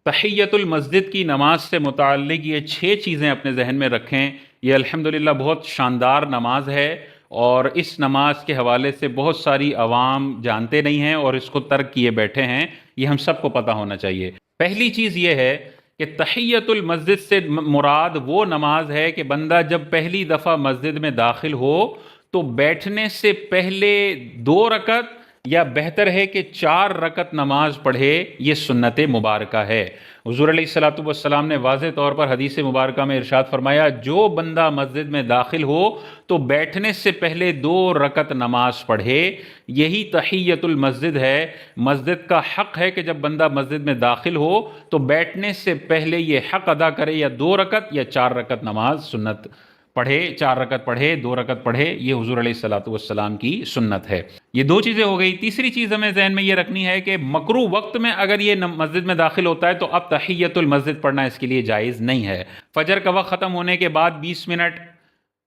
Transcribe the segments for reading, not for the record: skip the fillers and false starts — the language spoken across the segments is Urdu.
تحیت المسجد کی نماز سے متعلق یہ 6 چیزیں اپنے ذہن میں رکھیں۔ یہ الحمدللہ بہت شاندار نماز ہے، اور اس نماز کے حوالے سے بہت ساری عوام جانتے نہیں ہیں اور اس کو ترک کیے بیٹھے ہیں۔ یہ ہم سب کو پتہ ہونا چاہیے۔ پہلی چیز یہ ہے کہ تحیت المسجد سے مراد وہ نماز ہے کہ بندہ جب پہلی دفعہ مسجد میں داخل ہو تو بیٹھنے سے پہلے 2 رکعت یا بہتر ہے کہ 4 رکعت نماز پڑھے۔ یہ سنت مبارکہ ہے۔ حضور علیہ الصلوۃ والسلام نے واضح طور پر حدیث مبارکہ میں ارشاد فرمایا، جو بندہ مسجد میں داخل ہو تو بیٹھنے سے پہلے 2 رکعت نماز پڑھے۔ یہی تحیت المسجد ہے۔ مسجد کا حق ہے کہ جب بندہ مسجد میں داخل ہو تو بیٹھنے سے پہلے یہ حق ادا کرے، یا 2 رکعت یا 4 رکعت نماز سنت پڑھے، 4 رکعت پڑھے، 2 رکعت پڑھے۔ یہ حضور علیہ الصلوۃ والسلام کی سنت ہے۔ یہ 2 چیزیں ہو گئی۔ تیسری چیز ہمیں ذہن میں یہ رکھنی ہے کہ مکروہ وقت میں اگر یہ مسجد میں داخل ہوتا ہے تو اب تحیت المسجد پڑھنا اس کے لیے جائز نہیں ہے۔ فجر کا وقت ختم ہونے کے بعد 20 منٹ،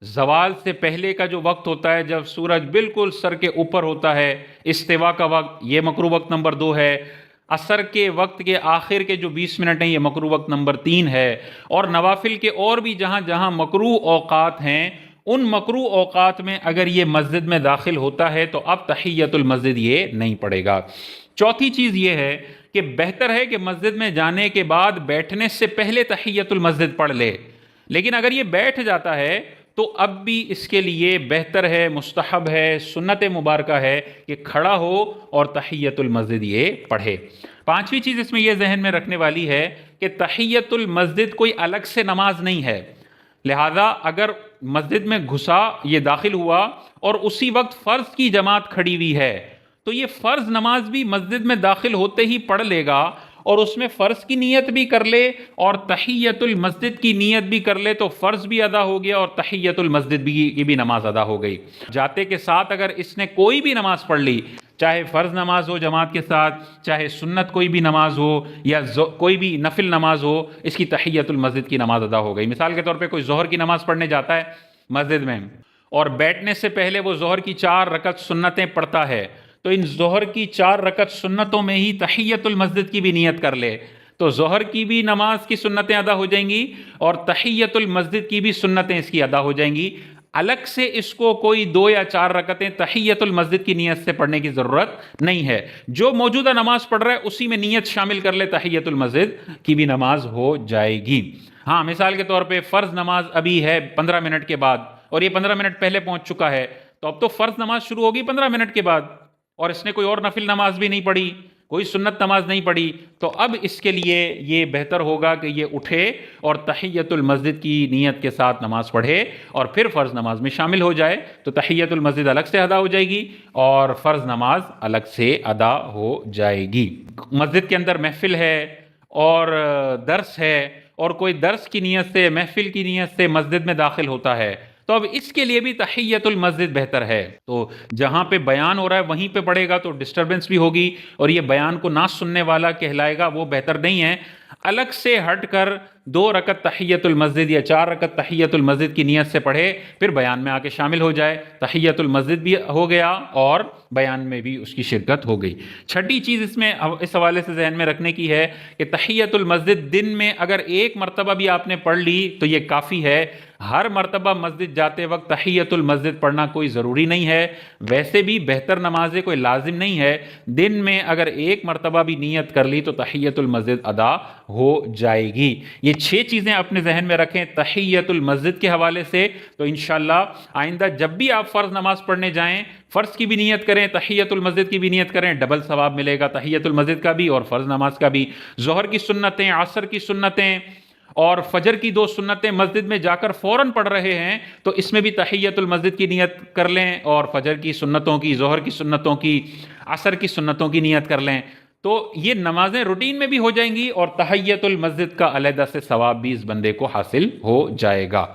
زوال سے پہلے کا جو وقت ہوتا ہے جب سورج بالکل سر کے اوپر ہوتا ہے، استوا کا وقت، یہ مکروہ وقت نمبر 2 ہے۔ عصر کے وقت کے آخر کے جو 20 منٹ ہیں، یہ مکروہ وقت نمبر 3 ہے۔ اور نوافل کے اور بھی جہاں جہاں مکروہ اوقات ہیں، ان مکروہ اوقات میں اگر یہ مسجد میں داخل ہوتا ہے تو اب تحیت المسجد یہ نہیں پڑھے گا۔ چوتھی چیز یہ ہے کہ بہتر ہے کہ مسجد میں جانے کے بعد بیٹھنے سے پہلے تحیت المسجد پڑھ لے، لیکن اگر یہ بیٹھ جاتا ہے تو اب بھی اس کے لیے بہتر ہے، مستحب ہے، سنت مبارکہ ہے کہ کھڑا ہو اور تحیت المسجد یہ پڑھے۔ 5ویں چیز اس میں یہ ذہن میں رکھنے والی ہے کہ تحیت المسجد کوئی الگ سے نماز نہیں ہے، لہذا اگر مسجد میں گھسا، یہ داخل ہوا اور اسی وقت فرض کی جماعت کھڑی ہوئی ہے تو یہ فرض نماز بھی مسجد میں داخل ہوتے ہی پڑھ لے گا، اور اس میں فرض کی نیت بھی کر لے اور تحیت المسجد کی نیت بھی کر لے تو فرض بھی ادا ہو گیا اور تحیت المسجد کی بھی نماز ادا ہو گئی۔ جاتے کے ساتھ اگر اس نے کوئی بھی نماز پڑھ لی، چاہے فرض نماز ہو جماعت کے ساتھ، چاہے سنت کوئی بھی نماز ہو یا کوئی بھی نفل نماز ہو، اس کی تحیت المسجد کی نماز ادا ہو گئی۔ مثال کے طور پہ کوئی ظہر کی نماز پڑھنے جاتا ہے مسجد میں، اور بیٹھنے سے پہلے وہ ظہر کی 4 رکعت سنتیں پڑھتا ہے، تو ان ظہر کی 4 رکعت سنتوں میں ہی تحیت المسجد کی بھی نیت کر لے تو ظہر کی بھی نماز کی سنتیں ادا ہو جائیں گی اور تحیت المسجد کی بھی سنتیں اس کی ادا ہو جائیں گی۔ الگ سے اس کو کوئی 2 یا 4 رکعتیں تحیت المسجد کی نیت سے پڑھنے کی ضرورت نہیں ہے۔ جو موجودہ نماز پڑھ رہا ہے اسی میں نیت شامل کر لے، تحیت المسجد کی بھی نماز ہو جائے گی۔ ہاں، مثال کے طور پہ فرض نماز ابھی ہے 15 منٹ کے بعد، اور یہ 15 منٹ پہلے پہنچ چکا ہے، تو اب تو فرض نماز شروع ہوگی 15 منٹ کے بعد، اور اس نے کوئی اور نفل نماز بھی نہیں پڑھی، کوئی سنت نماز نہیں پڑھی، تو اب اس کے لیے یہ بہتر ہوگا کہ یہ اٹھے اور تحیت المسجد کی نیت کے ساتھ نماز پڑھے اور پھر فرض نماز میں شامل ہو جائے، تو تحیت المسجد الگ سے ادا ہو جائے گی اور فرض نماز الگ سے ادا ہو جائے گی۔ مسجد کے اندر محفل ہے اور درس ہے، اور کوئی درس کی نیت سے، محفل کی نیت سے مسجد میں داخل ہوتا ہے، تو اب اس کے لیے بھی تحیت المسجد بہتر ہے۔ تو جہاں پہ بیان ہو رہا ہے وہیں پہ پڑھے گا تو ڈسٹربنس بھی ہوگی، اور یہ بیان کو نہ سننے والا کہلائے گا، وہ بہتر نہیں ہے۔ الگ سے ہٹ کر 2 رکعت تحیت المسجد یا 4 رکعت تحیت المسجد کی نیت سے پڑھے، پھر بیان میں آ کے شامل ہو جائے، تحیت المسجد بھی ہو گیا اور بیان میں بھی اس کی شرکت ہو گئی۔ 6ٹھی چیز اس میں اس حوالے سے ذہن میں رکھنے کی ہے کہ تحیت المسجد دن میں اگر 1 مرتبہ بھی آپ نے پڑھ لی تو یہ کافی ہے۔ ہر مرتبہ مسجد جاتے وقت تحیت المسجد پڑھنا کوئی ضروری نہیں ہے، ویسے بھی بہتر نمازیں کوئی لازم نہیں ہے۔ دن میں اگر 1 مرتبہ بھی نیت کر لی تو تحیت المسجد ادا ہو جائے گی۔ یہ 6 چیزیں اپنے ذہن میں رکھیں تحیت المسجد کے حوالے سے، تو انشاءاللہ آئندہ جب بھی آپ فرض نماز پڑھنے جائیں، فرض کی بھی نیت کریں، تحیت المسجد کی بھی نیت کریں، ڈبل ثواب ملے گا، تحیت المسجد کا بھی اور فرض نماز کا بھی۔ ظہر کی سنتیں، عصر کی سنتیں اور فجر کی 2 سنتیں مسجد میں جا کر فوراً پڑھ رہے ہیں تو اس میں بھی تحیت المسجد کی نیت کر لیں، اور فجر کی سنتوں کی، ظہر کی سنتوں کی، عصر کی سنتوں کی نیت کر لیں، تو یہ نمازیں روٹین میں بھی ہو جائیں گی اور تحیت المسجد کا علیحدہ سے ثواب بھی اس بندے کو حاصل ہو جائے گا۔